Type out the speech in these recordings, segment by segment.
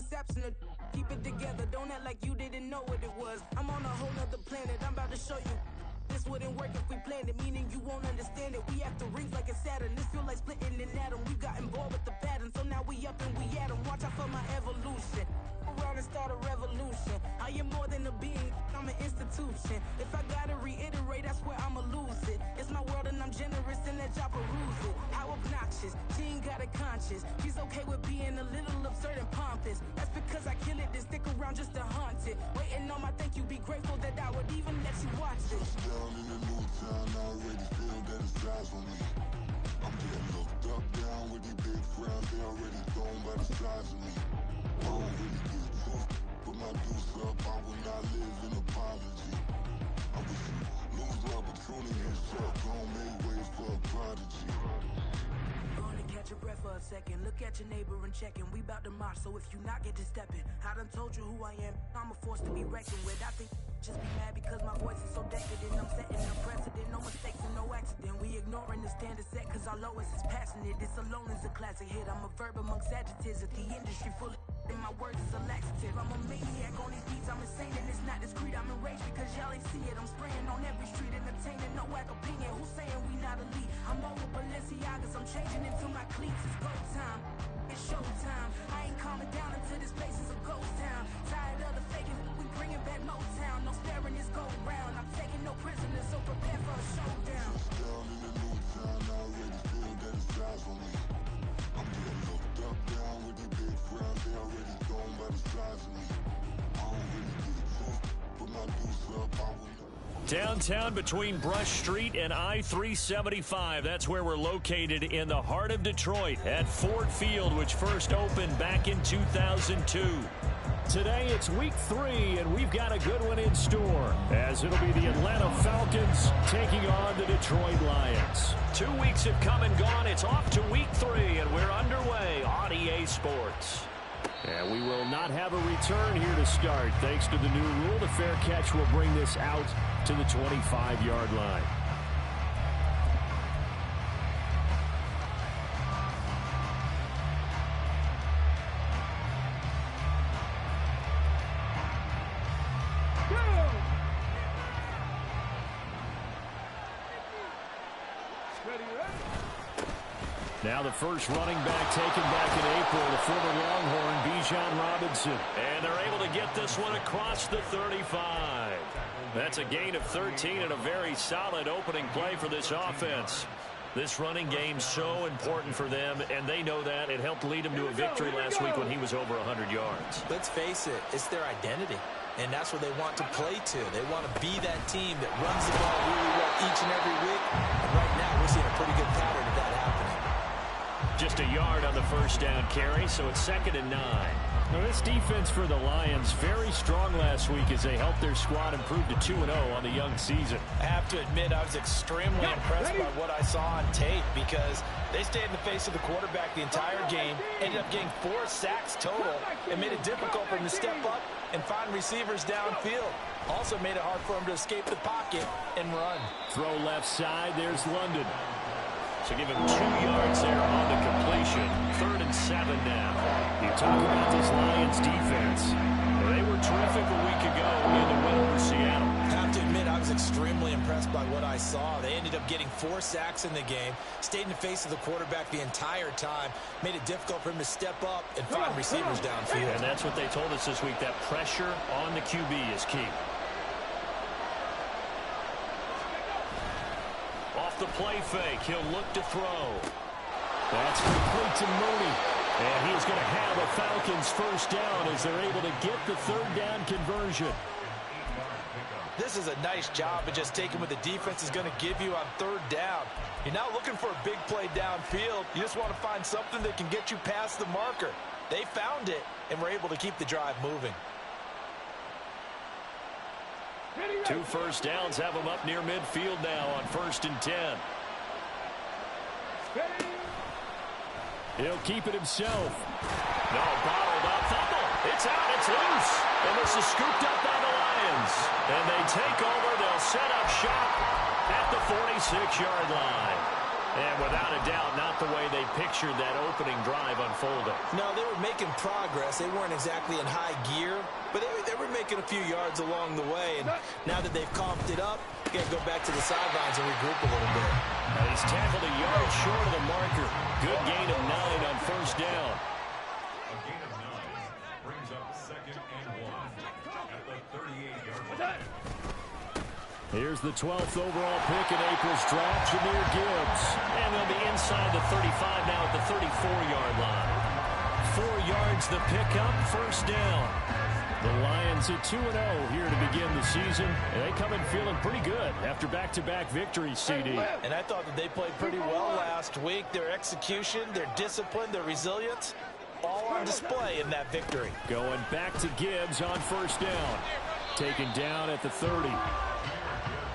interception. Keep it together, don't act like you didn't know what it was. I'm on a whole nother planet, I'm about to show you. This wouldn't work if we planned it, meaning you won't understand it. We have to rings like a Saturn. This feel like splitting an atom. We got involved with the pattern, so now we up and we at 'em. Watch out for my evolution. Around and start a revolution. I am more than a being, I'm an institution. If I gotta reiterate, that's where I'ma lose it. It's my world and I'm generous and that y'all peruse it. How obnoxious, she ain't got a conscience. She's okay with being a little absurd and pompous. That's because I kill it, then stick around just to haunt it. Waiting on my thank you, be grateful that I would even let you watch it. Down in the new town, I already feel that it's eyes on me. I'm getting looked up, down with these big frowns, they already thrown by the size of me. I don't really get tough, put my deuce up, I will not live in apology. I wish you lose the opportunity and shut, gon' make way for a prodigy. Gonna catch your breath for a second. Look at your neighbor and check in. We bout to march, so if you not get to stepping, I done told you who I am. I'm a force to be reckoned with. I think just be mad because my voice is so decadent. I'm setting a precedent, no mistakes and no accident. We ignoring the standard set cause our lowest is passionate. This alone is a classic hit. I'm a verb amongst adjectives. If the industry full of and my words is a laxative. I'm a maniac on these beats, I'm insane and it's not discreet. I'm enraged because y'all ain't see it. I'm spraying on every street, entertaining, no whack opinion. Who's saying we not elite? I'm over Balenciagas, I'm changing into my cleats. It's go time, it's showtime. I ain't calming down until this place is a ghost town. Tired of the faking, we bringing back Motown. No staring, this go round. I'm taking no prisoners, so prepare for a showdown. Down in the new town, I already feel that it's eyes on me. I'm getting looked up, down with these big frowns, they already thrown by the size of me. I don't really get tough, put my deuce up, I will not. Downtown between Brush Street and I-375. That's where we're located in the heart of Detroit at Ford Field, which first opened back in 2002. Today it's week 3, and we've got a good one in store, as it'll be the Atlanta Falcons taking on the Detroit Lions. 2 weeks have come and gone. It's off to week 3, and we're underway on EA Sports. And we will not have a return here to start. Thanks to the new rule, the fair catch will bring this out to the 25-yard line. Now the first running back taken back in April, the former Longhorn, Bijan Robinson. And they're able to get this one across the 35. That's a gain of 13 and a very solid opening play for this offense. This running game's so important for them, and they know that. It helped lead them to a victory last week when he was over 100 yards. Let's face it, it's their identity, and that's what they want to play to. They want to be that team that runs the ball really well each and every week. And right now, we're seeing a pretty good pattern of that happening. Just a yard on the first down carry, so it's 2nd and 9. Now, this defense for the Lions, very strong last week as they helped their squad improve to 2-0 on the young season. I have to admit, I was extremely impressed by what I saw on tape because they stayed in the face of the quarterback the entire game, ended up getting 4 sacks total, and made it difficult for him to step up and find receivers downfield. Also made it hard for him to escape the pocket and run. Throw left side, there's London. So give him 2 yards there on the completion. 3rd and 7 now. You talk about this Lions defense. They were terrific a week ago in the win over Seattle. I have to admit, I was extremely impressed by what I saw. They ended up getting 4 sacks in the game, stayed in the face of the quarterback the entire time, made it difficult for him to step up and find receivers downfield. And that's what they told us this week, that pressure on the QB is key. The play fake, he'll look to throw. That's complete to Mooney. And he's going to have a Falcons first down as they're able to get the 3rd down conversion. This is a nice job of just taking what the defense is going to give you on 3rd down. You're not looking for a big play downfield. You just want to find something that can get you past the marker. They found it and were able to keep the drive moving. 2 first downs have him up near midfield now on 1st and 10. He'll keep it himself. No, bottled up. Fumble. It's out. It's loose. And this is scooped up by the Lions. And they take over. They'll set up shop at the 46-yard line. And without a doubt, not the way they pictured that opening drive unfolding. No, they were making progress. They weren't exactly in high gear, but they were making a few yards along the way. And now that they've comped it up, you got to go back to the sidelines and regroup a little bit. Now he's tackled a yard short of the marker. Good gain of 9 on first down. A gain of 9 brings up 2nd and 1 at the 38-yard line. Here's the 12th overall pick in April's draft, Jahmyr Gibbs. And they'll be inside the 35 now at the 34-yard line. 4 yards the pickup, first down. The Lions at 2-0 here to begin the season. And they come in feeling pretty good after back-to-back victories, CD. And I thought that they played pretty well last week. Their execution, their discipline, their resilience, all on display in that victory. Going back to Gibbs on first down. Taken down at the 30.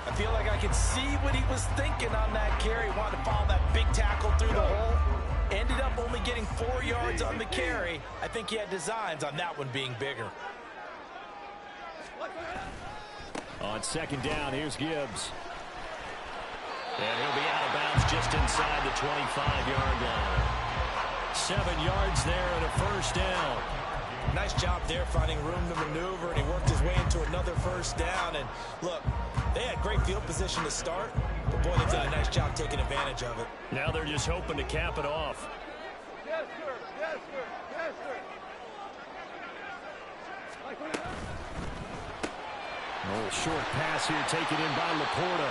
I feel like I could see what he was thinking on that carry. Wanted to follow that big tackle through the hole. Ended up only getting 4 yards on the carry. I think he had designs on that one being bigger. On second down, here's Gibbs. And he'll be out of bounds just inside the 25-yard line. 7 yards there and a first down. Nice job there finding room to maneuver, and he worked his way into another first down. And look, they had great field position to start, but boy, they've done a nice job taking advantage of it. Now they're just hoping to cap it off. Yes, sir. Yes, sir. Yes, sir. A little short pass here taken in by Laporta.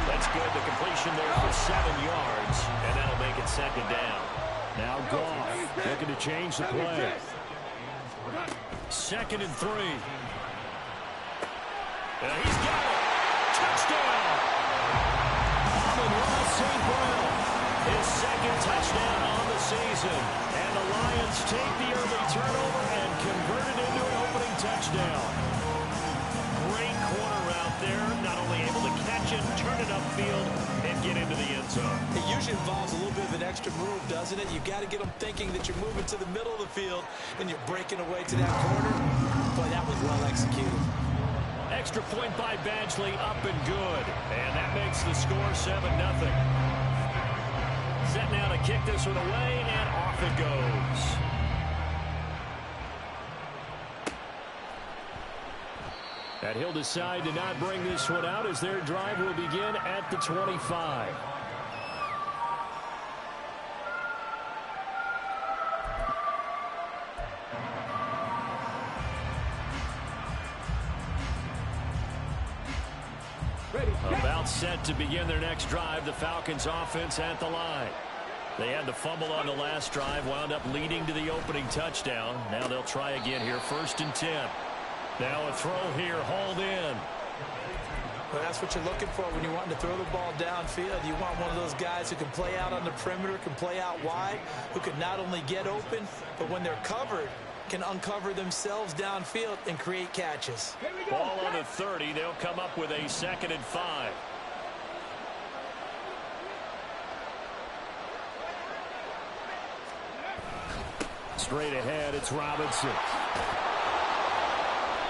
That's good. The completion there for 7 yards, and that'll make it second down. Now Goff looking to change the play. 2nd and 3. And he's got it. Touchdown. Amon-Ra St. Brown, his 2nd touchdown on the season. And the Lions take the early turnover and convert it into an opening touchdown. Great corner out there. Not only able to catch it, turn it upfield, and get into the end zone. It usually involves a little bit of an extra move, doesn't it? You've got to get them thinking that you're moving to the middle of the field and you're breaking away to that corner. Boy, that was well executed. Extra point by Badgley, up and good. And that makes the score 7-0. Set now to kick this one away, and off it goes. And he'll decide to not bring this one out as their drive will begin at the 25. About set to begin their next drive, the Falcons offense at the line. They had the fumble on the last drive, wound up leading to the opening touchdown. Now they'll try again here, 1st and 10. Now a throw here, hauled in. Well, that's what you're looking for when you're wanting to throw the ball downfield. You want one of those guys who can play out on the perimeter, can play out wide, who can not only get open, but when they're covered, can uncover themselves downfield and create catches. Ball on the 30. They'll come up with a 2nd and 5. Straight ahead, it's Robinson.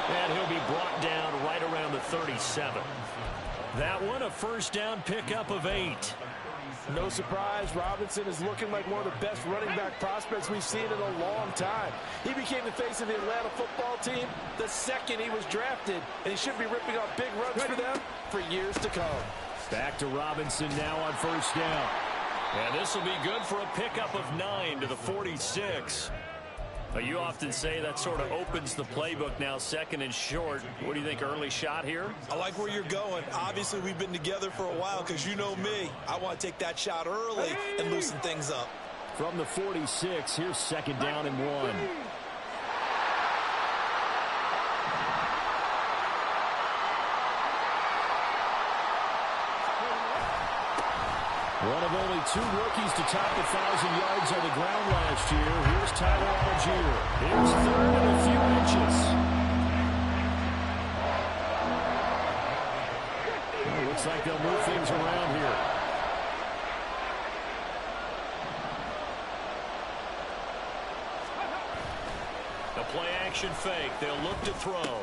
And he'll be brought down right around the 37. That one, a first down pickup of 8. No surprise, Robinson is looking like one of the best running back prospects we've seen in a long time. He became the face of the Atlanta football team the second he was drafted, and he should be ripping off big runs for them for years to come. Back to Robinson now on first down. And this will be good for a pickup of 9 to the 46. But you often say that sort of opens the playbook now, 2nd and short. What do you think, early shot here? I like where you're going. Obviously, we've been together for a while because you know me. I want to take that shot early and loosen things up. From the 46, here's 2nd down and 1. One of only 2 rookies to top 1,000 yards on the ground last year. Here's Tyler Algier. Here's 3rd and a few inches. Well, looks like they'll move things around here. The play action fake. They'll look to throw.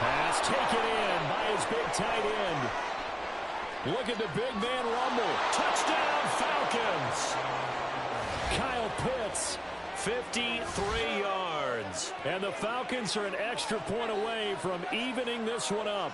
Pass taken in by his big tight end. Look at the big man rumble. Touchdown, Falcons. Kyle Pitts, 53 yards. And the Falcons are an extra point away from evening this one up.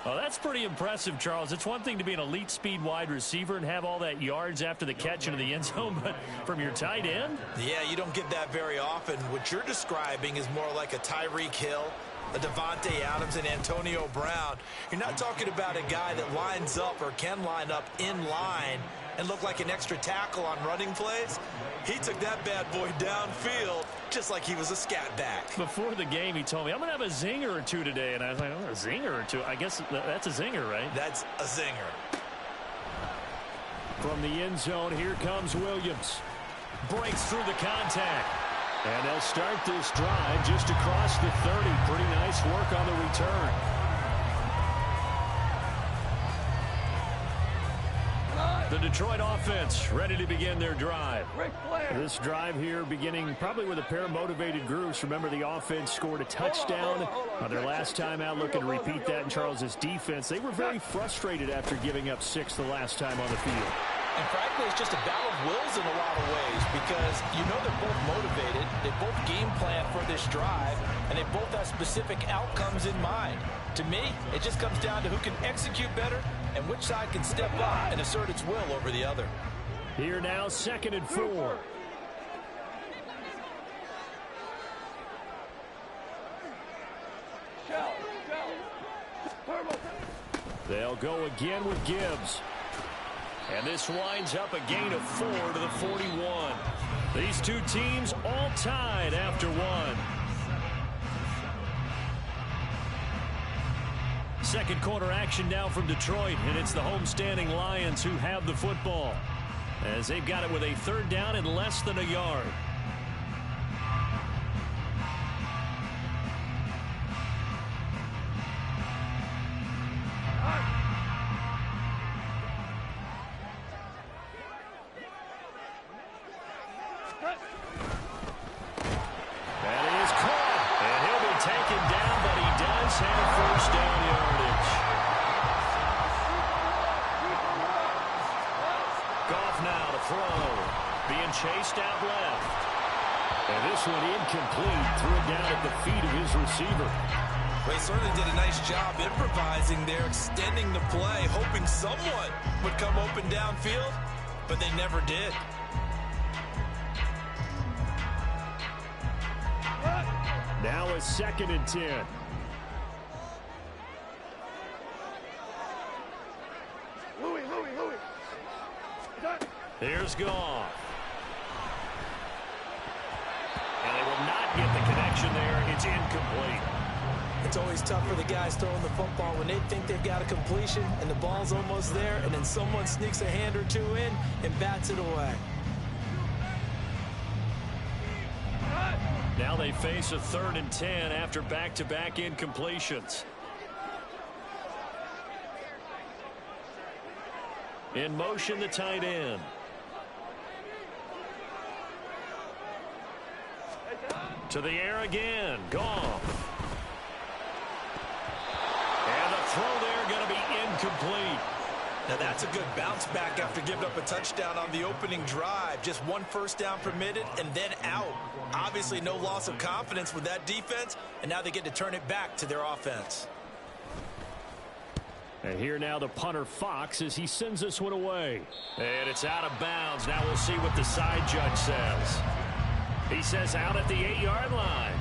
Well, that's pretty impressive, Charles. It's one thing to be an elite speed wide receiver and have all that yards after the catch into the end zone, but from your tight end? Yeah, you don't get that very often. What you're describing is more like a Tyreek Hill, a Devontae Adams, and Antonio Brown. You're not talking about a guy that lines up or can line up in line and look like an extra tackle on running plays. He took that bad boy downfield just like he was a scat back. Before the game, he told me, I'm going to have a zinger or two today. And I was like, oh, a zinger or two? I guess that's a zinger, right? That's a zinger. From the end zone, here comes Williams. Breaks through the contact. And they'll start this drive just across the 30. Pretty nice work on the return. The Detroit offense ready to begin their drive. This drive here beginning probably with a pair of motivated groups. Remember, the offense scored a touchdown on their last time out. Looking to repeat that in Charles's defense. They were very frustrated after giving up 6 the last time on the field. And frankly, it's just a battle of wills in a lot of ways because you know they're both motivated. They both game plan for this drive, and they both have specific outcomes in mind. To me, it just comes down to who can execute better and which side can step up and assert its will over the other. Here now, 2nd and 4. They'll go again with Gibbs. And this winds up a gain of 4 to the 41. These two teams all tied after one. Second quarter action now from Detroit, and it's the homestanding Lions who have the football, as they've got it with a 3rd down and less than a yard. That is caught, and he'll be taken down, but he does have 1st down yardage. Goff now to throw, being chased out left. And this one incomplete, threw it down at the feet of his receiver. They certainly did a nice job improvising there, extending the play, hoping someone would come open downfield, but they never did. Now a 2nd and 10. Louis. Here's Goff. And they will not get the connection there. It's incomplete. It's always tough for the guys throwing the football when they think they've got a completion and the ball's almost there, and then someone sneaks a hand or two in and bats it away. Now they face a 3rd and 10 after back-to-back incompletions. In motion, the tight end. To the air again. Goff. And the throw there going to be incomplete. Now that's a good bounce back after giving up a touchdown on the opening drive. Just 1 first down permitted and then out. Obviously no loss of confidence with that defense, and now they get to turn it back to their offense. And here now the punter Fox as he sends this one away. And it's out of bounds. Now we'll see what the side judge says. He says out at the 8-yard line.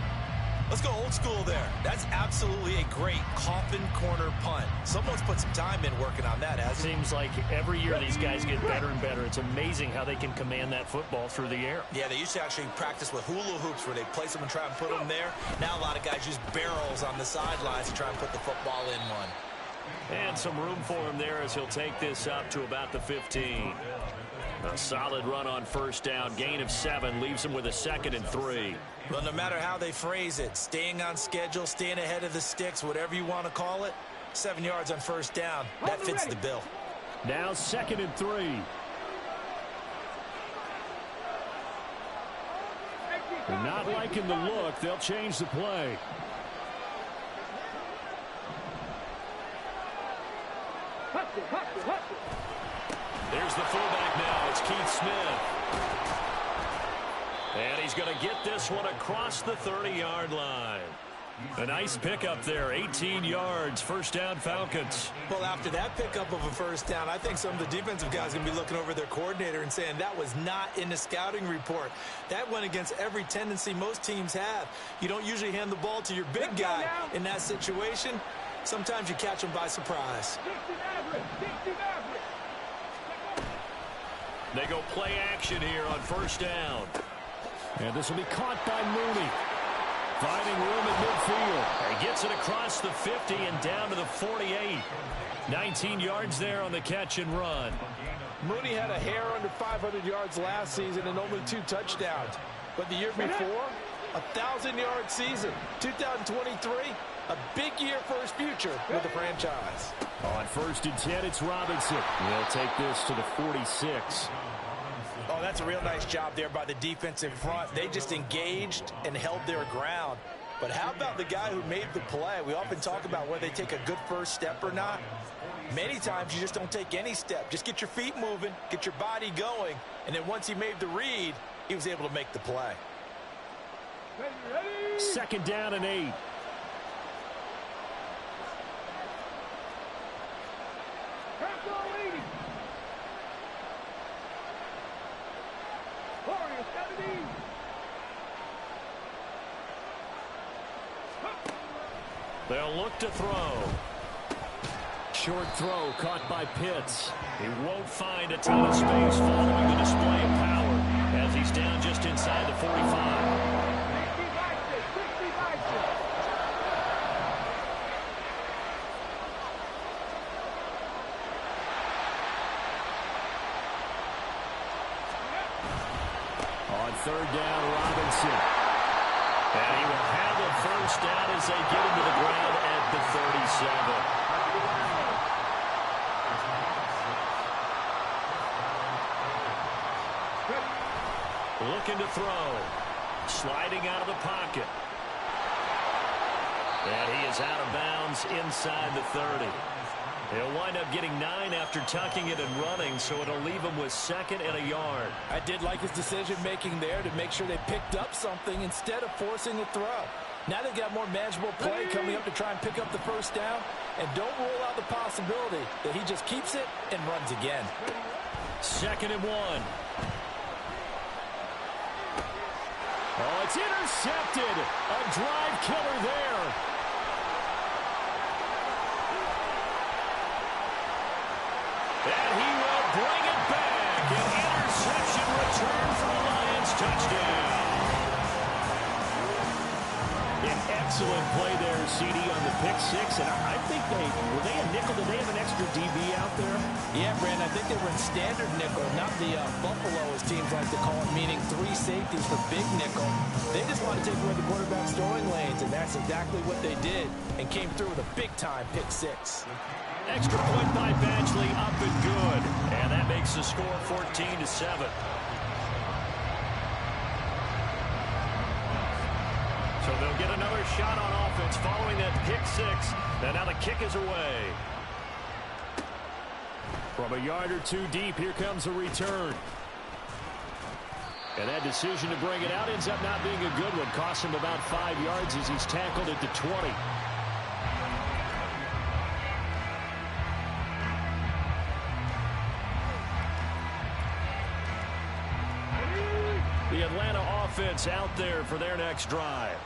Let's go old school there. That's absolutely a great coffin corner punt. Someone's put some time in working on that, hasn't it? Seems like every year these guys get better and better. It's amazing how they can command that football through the air. Yeah, they used to actually practice with hula hoops where they place them and try and put them there. Now a lot of guys use barrels on the sidelines to try and put the football in one. And some room for him there as he'll take this up to about the 15. A solid run on 1st down. Gain of 7 leaves him with a 2nd and 3. Well, no matter how they phrase it, staying on schedule, staying ahead of the sticks, whatever you want to call it, 7 yards on 1st down, that fits the bill. Now 2nd and 3. They're not liking the look. They'll change the play. There's the fullback now. It's Keith Smith. And he's going to get this one across the 30-yard line. A nice pickup there, 18 yards, first down Falcons. Well, after that pickup of a first down, I think some of the defensive guys are going to be looking over their coordinator and saying that was not in the scouting report. That went against every tendency most teams have. You don't usually hand the ball to your big guy in that situation. Sometimes you catch them by surprise. They go play action here on first down. And this will be caught by Mooney. Finding room at midfield. He gets it across the 50 and down to the 48. 19 yards there on the catch and run. Mooney had a hair under 500 yards last season and only 2 touchdowns. But the year before, 1,000-yard season. 2023, a big year for his future with the franchise. On first and 10, it's Robinson. He'll take this to the 46. Oh, that's a real nice job there by the defensive front. They just engaged and held their ground. But how about the guy who made the play? We often talk about whether they take a good first step or not. Many times you just don't take any step. Just get your feet moving, get your body going, and then once he made the read, he was able to make the play. Second down and 8. They'll look to throw. Short throw caught by Pitts. He won't find a ton of space following the display of power as he's down just inside the 45. On third down, Robinson. And he will have a first down as they get him to the ground at the 37. Looking to throw. Sliding out of the pocket. And he is out of bounds inside the 30. He'll wind up getting 9 after tucking it and running, so it'll leave him with 2nd and a yard. I did like his decision-making there to make sure they picked up something instead of forcing a throw. Now they've got more manageable play coming up to try and pick up the first down, and don't rule out the possibility that he just keeps it and runs again. 2nd and 1. Oh, it's intercepted. A drive killer there. And he will bring it back. An interception return for the Lions. Touchdown. An excellent play there, CD, on the pick 6. And I think were they a nickel? Did they have an extra DB out there? Yeah, Brandon, I think they were in standard nickel, not the Buffalo, as teams like to call it, meaning 3 safeties for big nickel. They just want to take away the quarterback's throwing lanes, and that's exactly what they did, and came through with a big-time pick 6. Extra point by Badgley, up and good. And that makes the score 14-7. So they'll get another shot on offense following that pick 6. And now the kick is away. From a yard or 2 deep, here comes a return. And that decision to bring it out ends up not being a good one. Costs him about 5 yards as he's tackled at the 20. The Atlanta offense out there for their next drive.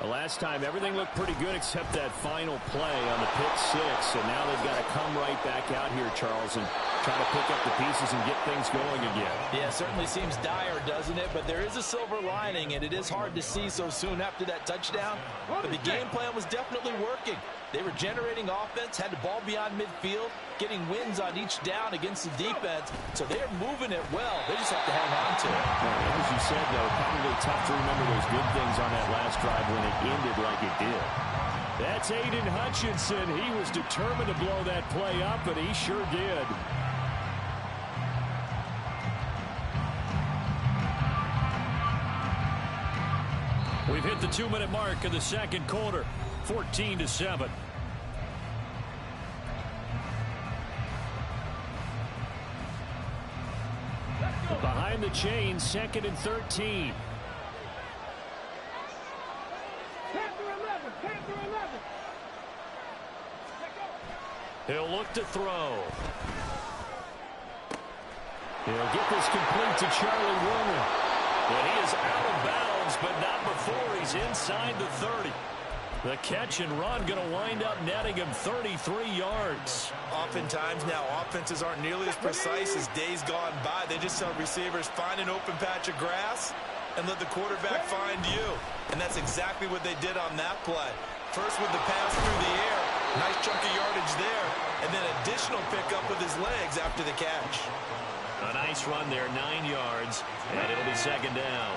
The last time, everything looked pretty good except that final play on the pick 6. And now they've got to come right back out here, Charles, and try to pick up the pieces and get things going again. Yeah, certainly seems dire, doesn't it? But there is a silver lining, and it is hard to see so soon after that touchdown. But the game plan was definitely working. They were generating offense, had the ball beyond midfield, getting wins on each down against the defense. So they're moving it well. They just have to hang on to it. Well, as you said, though, probably tough to remember those good things on that last drive when it ended like it did. That's Aiden Hutchinson. He was determined to blow that play up, and he sure did. We've hit the 2-minute mark of the second quarter, 14-7. the chain, 2nd and 13. He'll look to throw. He'll get this complete to Charlie Woerner. And he is out of bounds, but not before he's inside the 30. The catch and run going to wind up netting him 33 yards. Oftentimes now, offenses aren't nearly as precise as days gone by. They just tell receivers, find an open patch of grass and let the quarterback find you. And that's exactly what they did on that play. First with the pass through the air, nice chunk of yardage there, and then additional pickup with his legs after the catch. A nice run there, 9 yards, and it'll be 2nd down.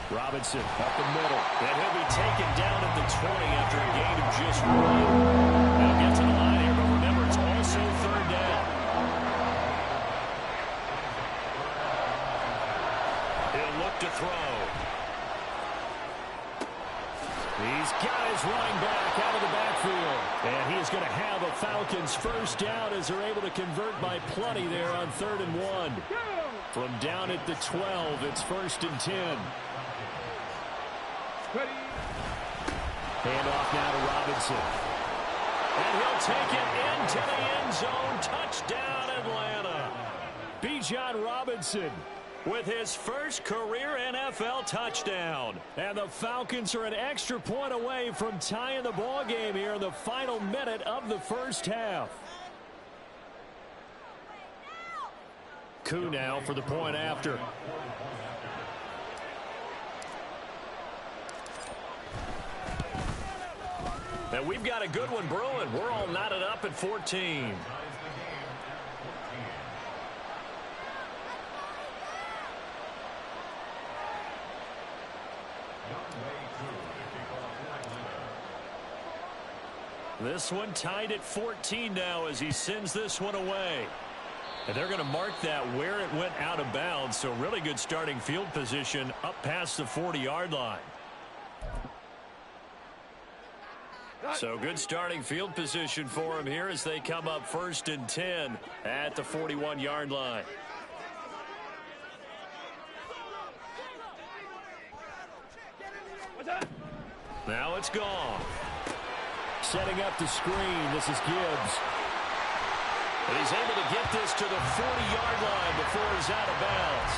Robinson up the middle, and he'll be taken down at the 20 after a gain of just 1. They'll get to the line here, but remember, it's also 3rd down. He'll look to throw. He's got his running back out of the backfield. And he is going to have a Falcons 1st down as they're able to convert by plenty there on 3rd and 1. From down at the 12, it's 1st and 10. Hand off now to Robinson. And he'll take it into the end zone. Touchdown, Atlanta. Bijan Robinson with his first career NFL touchdown. And the Falcons are an extra point away from tying the ball game here in the final minute of the 1st half. Koo now for the point after. And we've got a good one brewing. We're all knotted up at 14. This one tied at 14 now as he sends this one away. And they're going to mark that where it went out of bounds. So really good starting field position up past the 40-yard line. So good starting field position for him here as they come up 1st and 10 at the 41-yard line. Now it's gone. Setting up the screen. This is Gibbs. And he's able to get this to the 40-yard line before he's out of bounds.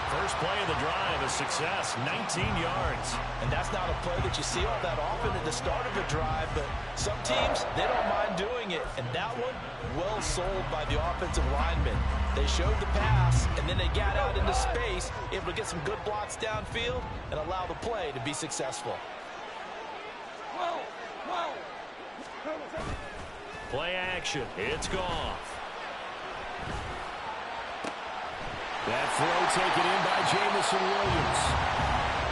First play of the drive, a success, 19 yards. And that's not a play that you see all that often at the start of a drive, but some teams, they don't mind doing it. And that one, well sold by the offensive lineman. They showed the pass, and then they got out into space, able to get some good blocks downfield and allow the play to be successful. Play action. It's Goff. That throw taken in by Jamison Williams.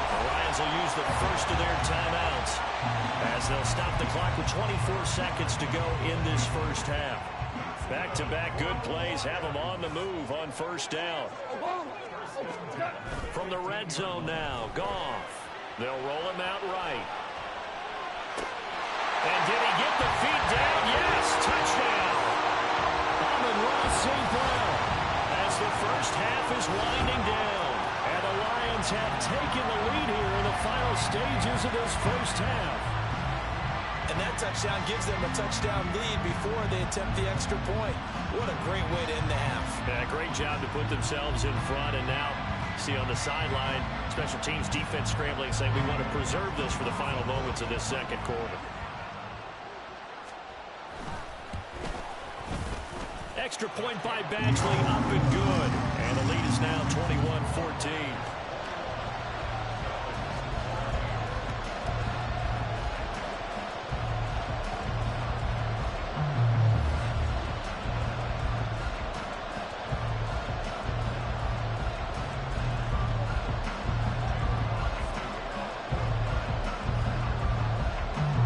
The Lions will use the first of their timeouts as they'll stop the clock with 24 seconds to go in this 1st half. Back-to-back good plays have them on the move on 1st down. From the red zone now, Goff. They'll roll him out right. And did he get the feet down? Yes, touchdown. Amon-Ra St. Brown. As the 1st half is winding down. And the Lions have taken the lead here in the final stages of this 1st half. And that touchdown gives them a touchdown lead before they attempt the extra point. What a great way to end the half. Yeah, great job to put themselves in front. And now, see on the sideline, special teams defense scrambling, saying we want to preserve this for the final moments of this 2nd quarter. Extra point by Badgley, up and good. And the lead is now 21-14.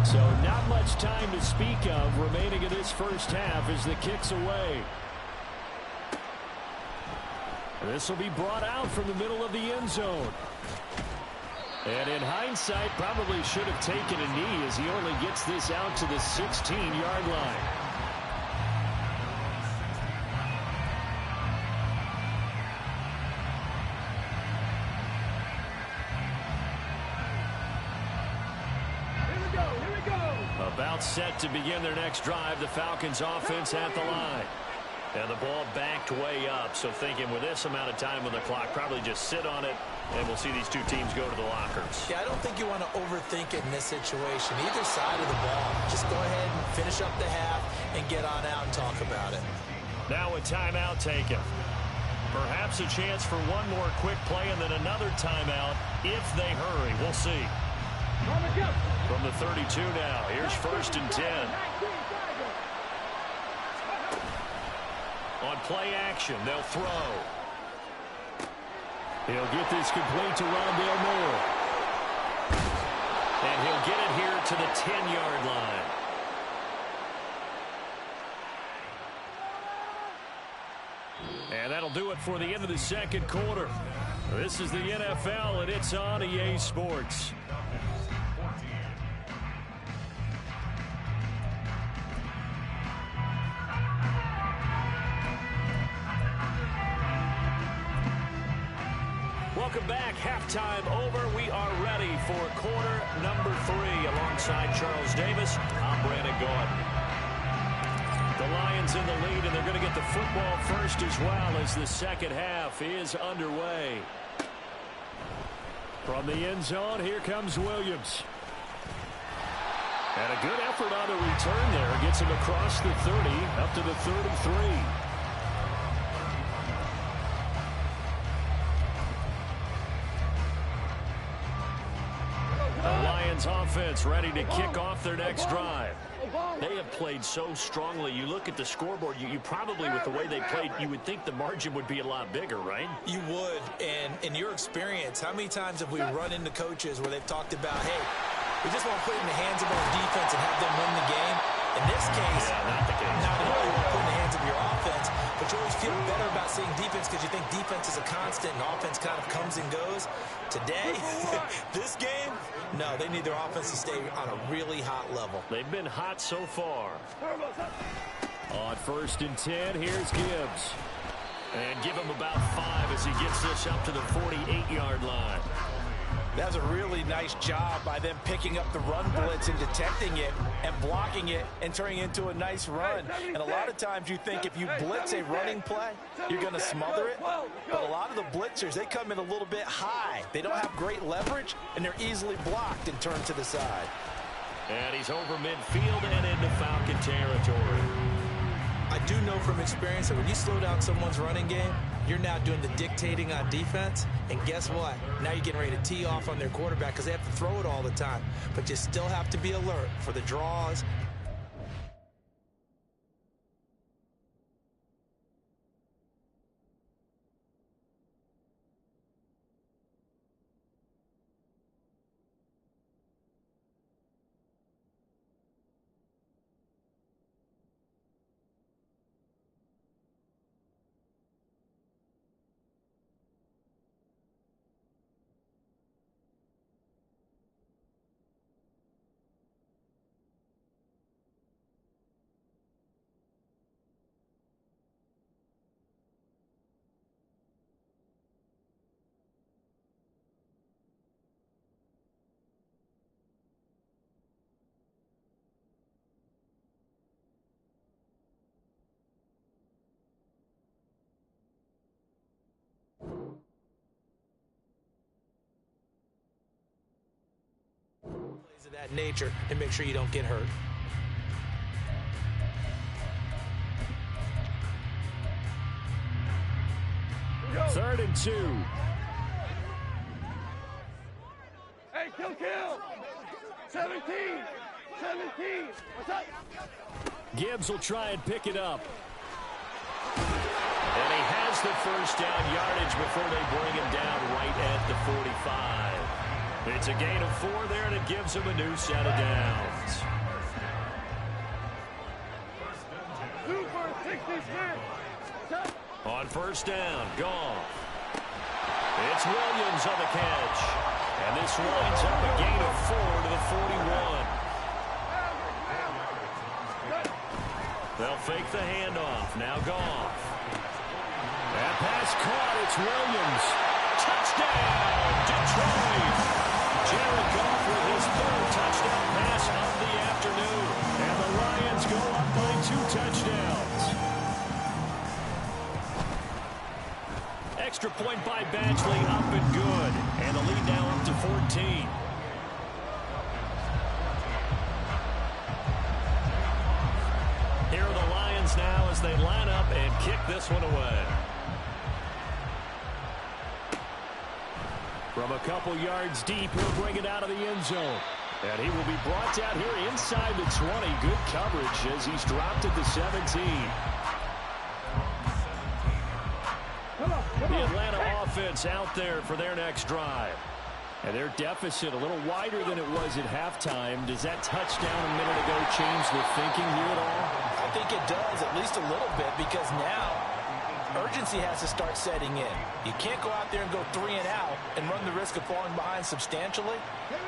So not much time to speak of remaining in this 1st half as the kick's away. This will be brought out from the middle of the end zone. And in hindsight, probably should have taken a knee as he only gets this out to the 16-yard line. set to begin their next drive. The Falcons offense at the line. And the ball backed way up. So thinking with this amount of time on the clock, probably just sit on it, and we'll see these two teams go to the lockers. Yeah, I don't think you want to overthink it in this situation. Either side of the ball. Just go ahead and finish up the half and get on out and talk about it. Now a timeout taken. Perhaps a chance for one more quick play and then another timeout if they hurry. We'll see. From the 32 now, here's 1st and 10. On play action, they'll throw. He'll get this complete to Rondale Moore. And he'll get it here to the 10-yard line. And that'll do it for the end of the second quarter. This is the NFL, and it's on EA Sports. Welcome back. Halftime over. We are ready for quarter number 3. Alongside Charles Davis, I'm Brandon Gordon. The Lions in the lead, and they're going to get the football first as well as the second half is underway. From the end zone, here comes Williams. And a good effort on the return there. Gets him across the 30, up to the 33. The Lions offense ready to kick off their next drive. They have played so strongly. You look at the scoreboard, you probably, with the way they played, you would think the margin would be a lot bigger, right? You would. And in your experience, how many times have we run into coaches where they've talked about, hey, we just want to put it in the hands of our defense and have them win the game? In this case, not the case. Not at all. You want to put it in the hands of your offense, but you always feel better about seeing defense because you think defense is a constant and offense kind of comes and goes. Today, this game, no, they need their offense to stay on a really hot level. They've been hot so far. On 1st and 10, here's Gibbs. And give him about 5 as he gets this up to the 48-yard line. That's a really nice job by them picking up the run blitz and detecting it and blocking it and turning it into a nice run. And a lot of times you think if you blitz a running play, you're going to smother it. But a lot of the blitzers, they come in a little bit high. They don't have great leverage, and they're easily blocked and turned to the side. And he's over midfield and into Falcon territory. I do know from experience that when you slow down someone's running game, you're now doing the dictating on defense. And guess what? Now you're getting ready to tee off on their quarterback because they have to throw it all the time. But you still have to be alert for the draws. Of that nature and make sure you don't get hurt. Third and 2. Hey, kill. 17. What's up? Gibbs will try and pick it up. And he has the first down yardage before they bring him down right at the 45. It's a gain of 4 there, and it gives him a new set of downs. On 1st down, Goff. It's Williams on the catch. And this winds up a gain of 4 to the 41. They'll fake the handoff. Now Goff. That pass caught. It's Williams. Touchdown, Detroit. Jared Goff with his 3rd touchdown pass of the afternoon. go up by 2 touchdowns. Extra point by Badgley, up and good. And the lead now up to 14. Here are the Lions now as they line up and kick this one away. From a couple yards deep, he'll bring it out of the end zone. And he will be brought down here inside the 20. Good coverage as he's dropped at the 17. The Atlanta offense out there for their next drive. And their deficit a little wider than it was at halftime. Does that touchdown a minute ago change the thinking here at all? I think it does, at least a little bit, because now urgency has to start setting in. You can't go out there and go 3 and out and run the risk of falling behind substantially,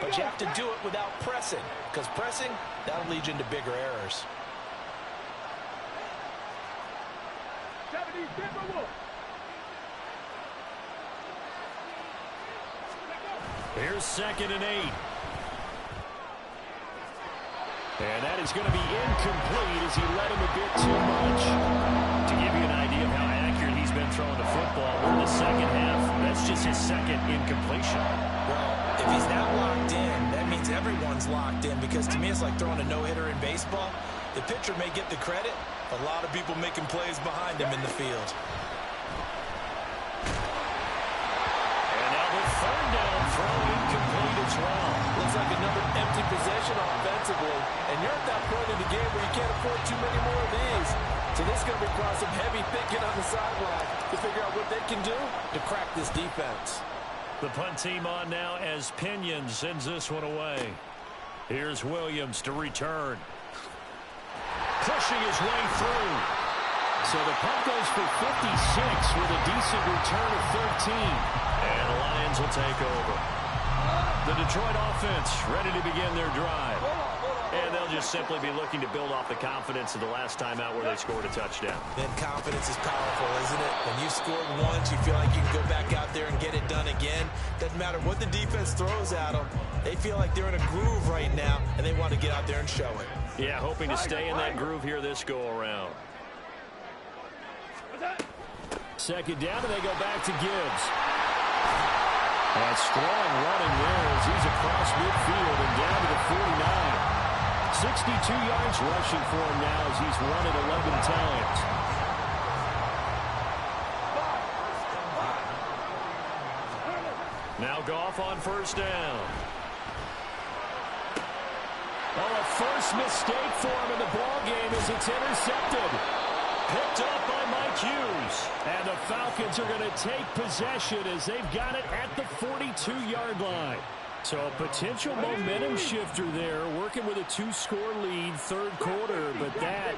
but you have to do it without pressing, because pressing, that'll lead you into bigger errors. Here's 2nd and 8. And that is going to be incomplete as he led him a bit too much. To give you an idea of how accurate he's been throwing the football, we're in the second half. That's just his 2nd incompletion. Well, if he's not locked in, that means everyone's locked in, because to me it's like throwing a no-hitter in baseball. The pitcher may get the credit, a lot of people making plays behind him in the field. And now the 3rd down throw incomplete as well. Looks like another empty possession offensively, and you're at that point in the game where you can't afford too many more of these. So this is going to require some heavy thinking on the sideline to figure out what they can do to crack this defense. The punt team on now as Pinion sends this one away. Here's Williams to return. Pushing his way through. So the punt goes for 56 with a decent return of 13. And the Lions will take over. The Detroit offense ready to begin their drive. And they'll just simply be looking to build off the confidence of the last time out where they scored a touchdown. Then confidence is powerful, isn't it? When you scored once, you feel like you can go back out there and get it done again. Doesn't matter what the defense throws at them. They feel like they're in a groove right now, and they want to get out there and show it. Yeah, hoping to stay in that groove here this go-around. 2nd down, and they go back to Gibbs. And strong running there as he's across midfield and down to the 49. 62 yards rushing for him now as he's run it 11 times. Now Goff on 1st down. Oh, a first mistake for him in the ballgame as it's intercepted. Picked up by Mike Hughes. And the Falcons are going to take possession as they've got it at the 42-yard line. So a potential momentum shifter there, working with a 2-score lead, 3rd quarter, but that,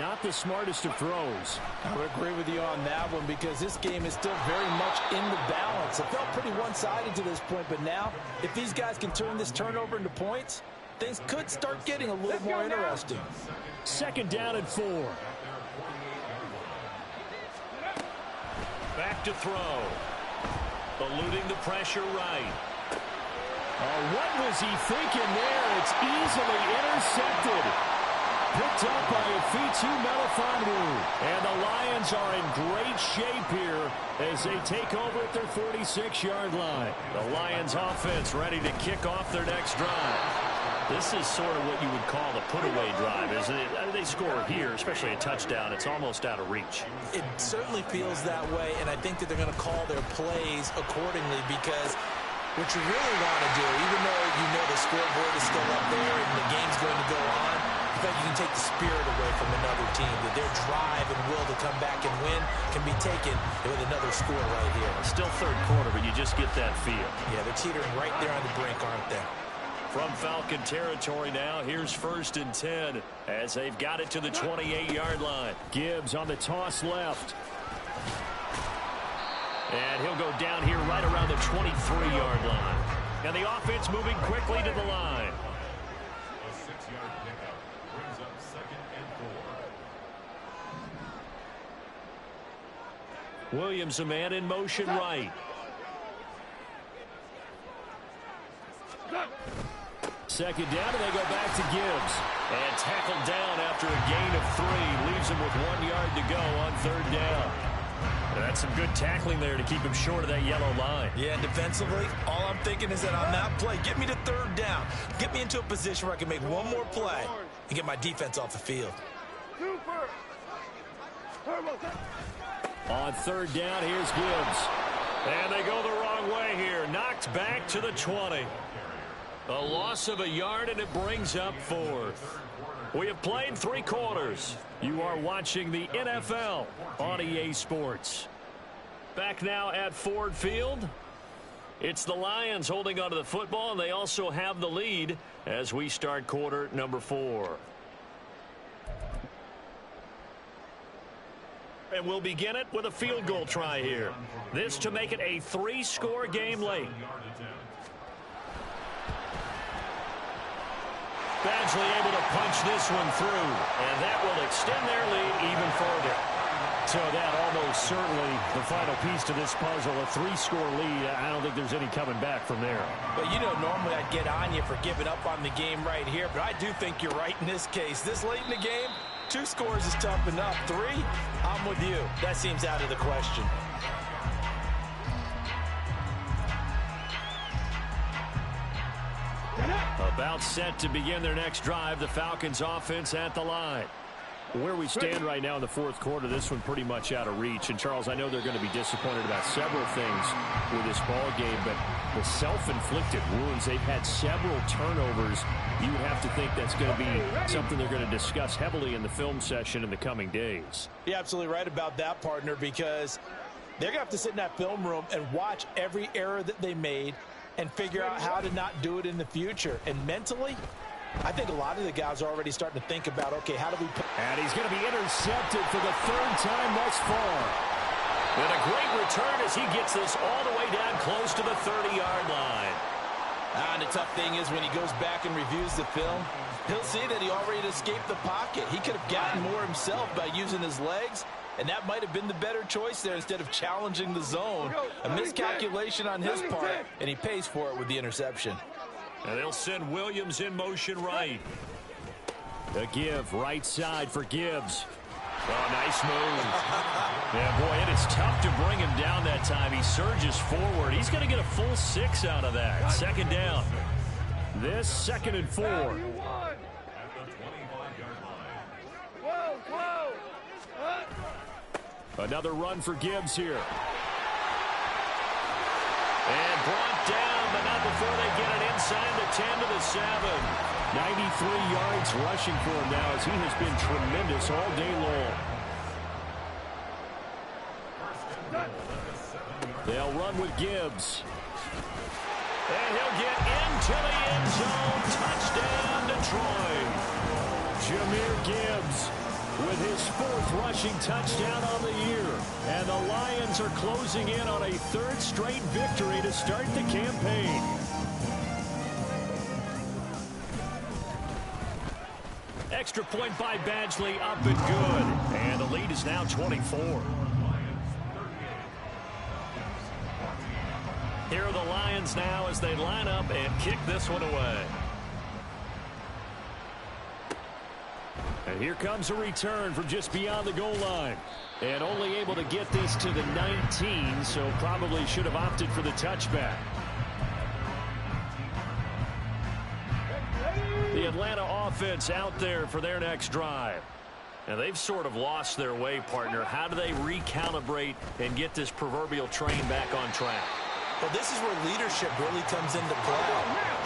not the smartest of throws. I would agree with you on that one, because this game is still very much in the balance. It felt pretty one-sided to this point, but now, if these guys can turn this turnover into points, things could start getting a little more interesting. 2nd down and 4. Back to throw. Eluding the pressure right. What was he thinking there? It's easily intercepted. Picked up by Afitu Melifonwu. And the Lions are in great shape here as they take over at their 46-yard line. The Lions offense ready to kick off their next drive. This is sort of what you would call the put-away drive, isn't it? They score here, especially a touchdown. It's almost out of reach. It certainly feels that way, and I think that they're going to call their plays accordingly, because what you really want to do, even though you know the scoreboard is still up there and the game's going to go on, I think you can take the spirit away from another team, that their drive and will to come back and win can be taken with another score right here. Still 3rd quarter, but you just get that feel. Yeah, they're teetering right there on the brink, aren't they? From Falcon territory now, here's 1st and 10 as they've got it to the 28-yard line. Gibbs on the toss left. And he'll go down here right around the 23-yard line. And the offense moving quickly to the line. A 6-yard pickup brings up 2nd and 4. Williams, a man in motion right. Second down, and they go back to Gibbs. And tackled down after a gain of 3. Leaves him with 1 yard to go on 3rd down. That's some good tackling there to keep him short of that yellow line. Yeah, defensively, all I'm thinking is that on that play, get me to 3rd down. Get me into a position where I can make one more play and get my defense off the field. On 3rd down, here's Gibbs. And they go the wrong way here. Knocked back to the 20. A loss of a yard, and it brings up 4th. We have played 3 quarters. You are watching the NFL on EA Sports. Back now at Ford Field. It's the Lions holding onto the football, and they also have the lead as we start quarter number 4. And we'll begin it with a field goal try here. This to make it a 3-score game late. Badgley able to punch this one through, and that will extend their lead even further. So that almost certainly the final piece to this puzzle, a 3-score lead. I don't think there's any coming back from there. But, you know, normally I'd get on you for giving up on the game right here, but I do think you're right in this case. This late in the game, 2 scores is tough enough. 3, I'm with you. That seems out of the question. About set to begin their next drive, the Falcons offense at the line. Where we stand right now in the 4th quarter, this one pretty much out of reach. And, Charles, I know they're going to be disappointed about several things with this ball game, but the self-inflicted wounds, they've had several turnovers. You would have to think that's going to be something they're going to discuss heavily in the film session in the coming days. You're absolutely right about that, partner, because they're going to have to sit in that film room and watch every error that they made and figure out how to not do it in the future. And mentally, I think a lot of the guys are already starting to think about, okay, how do we... And he's going to be intercepted for the 3rd time thus far. And a great return as he gets this all the way down close to the 30-yard line. And the tough thing is when he goes back and reviews the film, he'll see that he already escaped the pocket. He could have gotten more himself by using his legs, and that might have been the better choice there instead of challenging the zone. A miscalculation on his part, and he pays for it with the interception. And they'll send Williams in motion right. A give right side for Gibbs. Oh, nice move. Yeah, boy, and it's tough to bring him down that time. He surges forward. He's going to get a full 6 out of that. 2nd down. This 2nd and 4. Another run for Gibbs here. And brought down, but not before they get it inside the 10 to the 7. 93 yards rushing for him now as he has been tremendous all day long. They'll run with Gibbs. And he'll get into the end zone. Touchdown, Detroit. Jahmyr Gibbs with his 4th rushing touchdown on the year. And the Lions are closing in on a 3rd straight victory to start the campaign. Extra point by Badgley, up and good. And the lead is now 24. Here are the Lions now as they line up and kick this one away. And here comes a return from just beyond the goal line. And only able to get this to the 19, so probably should have opted for the touchback. The Atlanta offense out there for their next drive. And they've sort of lost their way, partner. How do they recalibrate and get this proverbial train back on track? Well, this is where leadership really comes into play.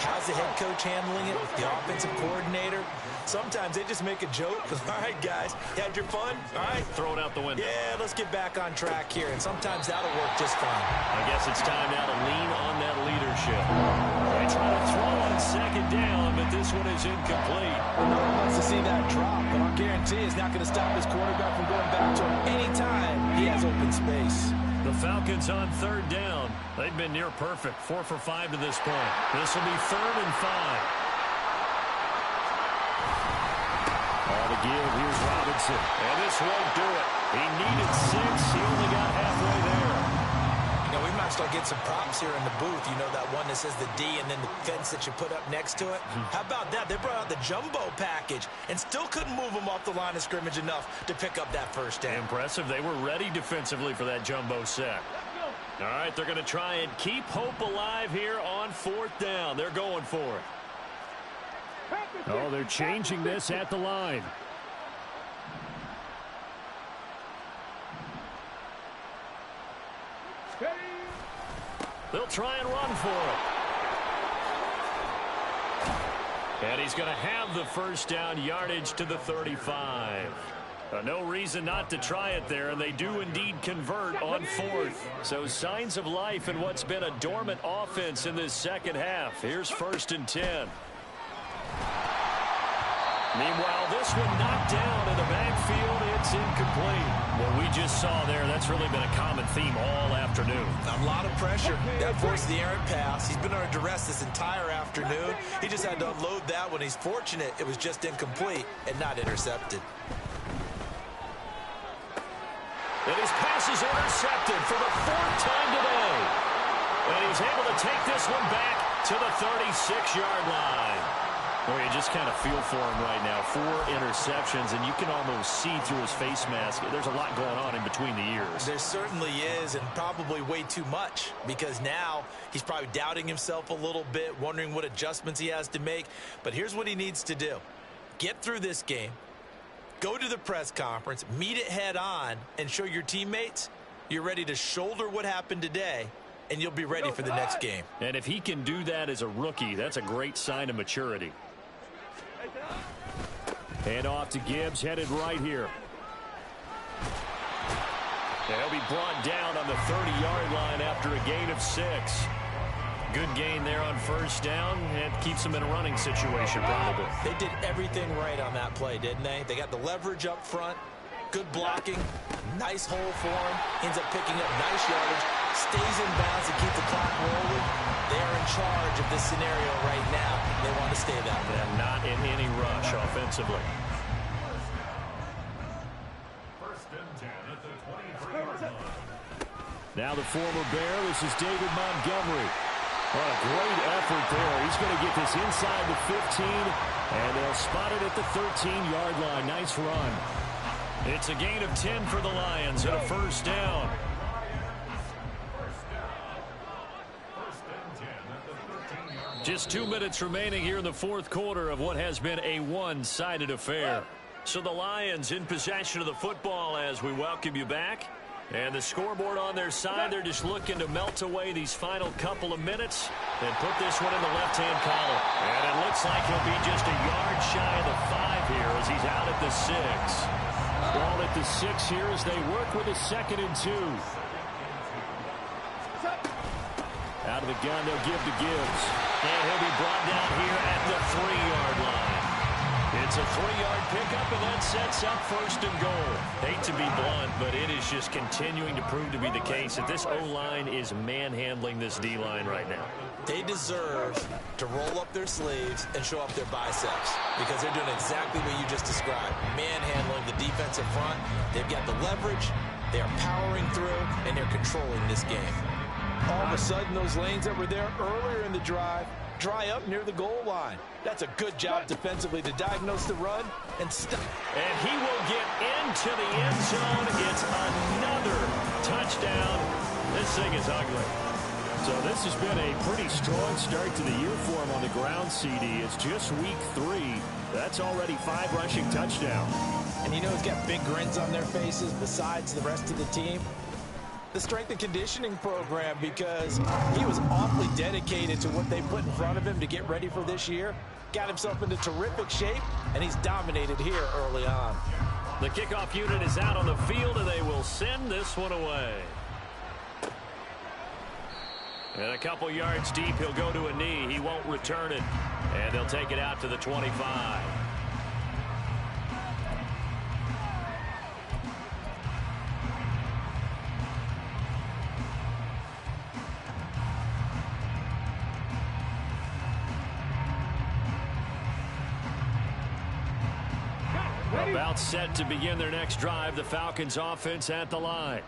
How's the head coach handling it with the offensive coordinator? Sometimes they just make a joke. All right, guys, you had your fun? All right. Throw it out the window. Yeah, let's get back on track here. And sometimes that'll work just fine. I guess it's time now to lean on that leadership. They try to throw on 2nd down, but this one is incomplete. Well, no one wants to see that drop, but I'll guarantee it's not going to stop his quarterback from going back to him anytime he has open space. The Falcons on 3rd down. They've been near perfect. 4 for 5 to this point. This will be 3rd and 5. All to give. Here's Robinson. And this won't do it. He needed 6. He only got halfway there. You know, we might start get some props here in the booth. You know that one that says the D and then the fence that you put up next to it? How about that? They brought out the jumbo package and still couldn't move them off the line of scrimmage enough to pick up that first down. Impressive. They were ready defensively for that jumbo set. All right, they're going to try and keep hope alive here on 4th down. They're going for it. Oh, they're changing this at the line. They'll try and run for it. And he's going to have the first down, yardage to the 35. No reason not to try it there, and they do indeed convert on 4th. So signs of life in what's been a dormant offense in this second half. Here's 1st and 10. Meanwhile, this one knocked down in the backfield. It's incomplete. What we just saw there, that's really been a common theme all afternoon. A lot of pressure. That forced the errant pass. He's been under duress this entire afternoon. He just had to unload that one. He's fortunate it was just incomplete and not intercepted. And his pass is intercepted for the 4th time today. And he's able to take this one back to the 36-yard line. Well, you just kind of feel for him right now. 4 interceptions, and you can almost see through his face mask. There's a lot going on in between the ears. There certainly is, and probably way too much, because now he's probably doubting himself a little bit, wondering what adjustments he has to make. But here's what he needs to do. Get through this game, go to the press conference, meet it head on, and show your teammates you're ready to shoulder what happened today, and you'll be ready for the next game. And if he can do that as a rookie, that's a great sign of maturity. Hand off to Gibbs, headed right here. He'll be brought down on the 30-yard line after a gain of 6. Good gain there on 1st down, and keeps them in a running situation probably. They did everything right on that play, didn't they? They got the leverage up front, good blocking, nice hole for him, ends up picking up nice yardage, stays in bounds to keep the clock rolling. They're in charge of this scenario right now. They want to stay that way. And not in any rush offensively. 1st and 10 at the 23-yard line. Now the former Bear, this is David Montgomery. What a great effort there. He's going to get this inside the 15, and they'll spot it at the 13-yard line. Nice run. It's a gain of 10 for the Lions and a 1st down. Just 2 minutes remaining here in the 4th quarter of what has been a one-sided affair. So the Lions in possession of the football as we welcome you back. And the scoreboard on their side, they're just looking to melt away these final couple of minutes and put this one in the left-hand column. And it looks like he'll be just a yard shy of the 5 here as he's out at the 6. Ball at the 6 here as they work with a 2nd and 2. Out of the gun, they'll give to Gibbs. And he'll be brought down here at the 3-yard line. It's a 3-yard pickup, and that sets up 1st and goal. Hate to be blunt, but it is just continuing to prove to be the case that this O-line is manhandling this D-line right now. They deserve to roll up their sleeves and show up their biceps because they're doing exactly what you just described, manhandling the defensive front. They've got the leverage, they are powering through, and they're controlling this game. All of a sudden, those lanes that were there earlier in the drive dry up near the goal line. That's a good job defensively to diagnose the run and stop. And he will get into the end zone. It's another touchdown. This thing is ugly. So this has been a pretty strong start to the year for him on the ground, CD. It's just week 3. That's already 5 rushing touchdowns. And you know he's got big grins on their faces besides the rest of the team. The strength and conditioning program, because he was awfully dedicated to what they put in front of him to get ready for this year. Got himself into terrific shape, and he's dominated here early on. The kickoff unit is out on the field, and they will send this one away. And a couple yards deep, he'll go to a knee. He won't return it, and they'll take it out to the 25. About set to begin their next drive, the Falcons offense at the line.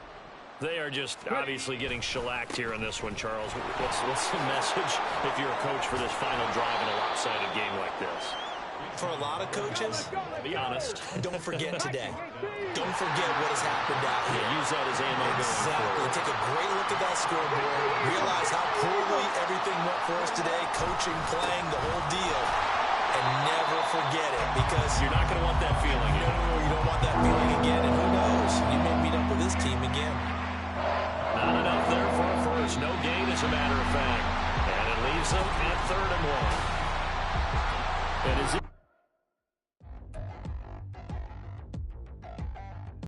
They are just obviously getting shellacked here in this one, Charles. What's the message if you're a coach for this final drive in a lopsided game like this? For a lot of coaches, be honest. Don't forget today. Don't forget what has happened out here. Yeah, use that as ammo. Exactly. Take a great look at that scoreboard. Realize how poorly everything went for us today. Coaching, playing, the whole deal. And never forget it, because you're not going to want that feeling. No, you don't want that feeling again. And who knows? You may meet up with this team again. Not enough there for a first. No gain, as a matter of fact. And it leaves them at 3rd and 1. And is it